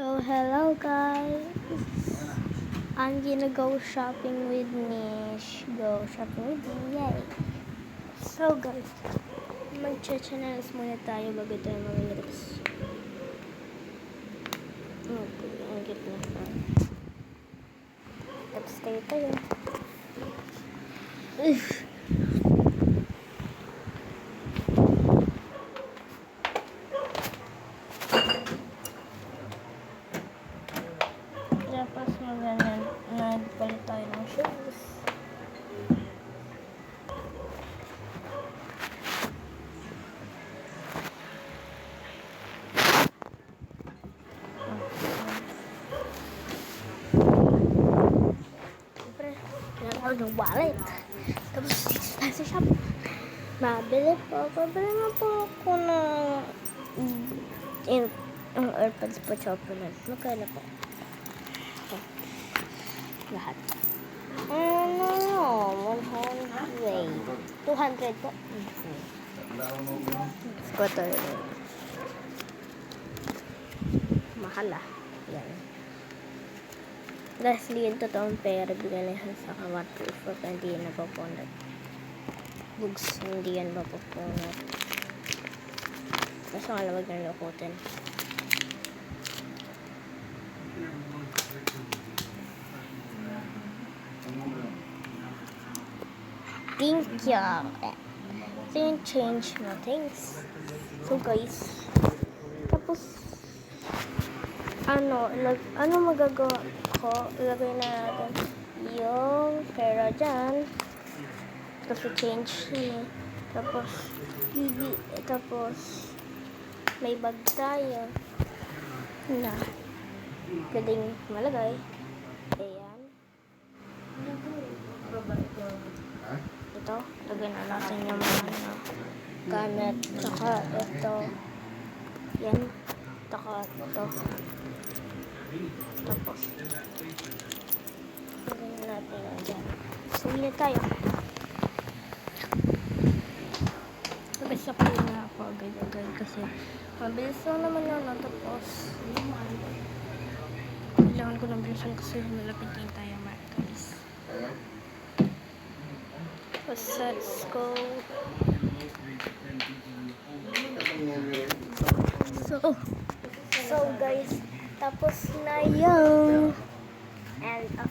So, hello guys. I'm gonna go shopping with Nish. Go shopping with me. Yay! So guys, mag-channels muna tayo bago tayo mag-lips. Okay, ang cute na pa. Tapos tayo. Tapos nagpalit tayo ng shoes. Siyempre, pinatawag ng wallet. Tapos tayo sa shop. Pabili na po ako ng ang AirPods po chocolate. Magkano po? Lahat. 100. 200 po. Squatter. Mahal ah. Yan. Lastly, yung totoong pera, bigyan na sa waterproof for hindi yan napapunod. Bugs, hindi yan mapapunod. Basta nga lamag ng lukutin. Thank you. Didn't change no things. So guys, tapos ano magagawa ko? Ilagay na natin yung pera dyan. Tapos change ni. Tapos may bag tayo na pwedeng malagay. Ayan. Ito, lagyan na natin yung mga gamit. Tsaka ito. Yan. Tsaka ito. Tapos lagyan na natin yan dyan. Sabi na tayo. Tapos sa pili na ako agad-agad kasi mabilis lang naman yun. Tapos kailangan ko ng bilisan kasi malapit din tayo guys. Let's go. So guys, tapos na yung end of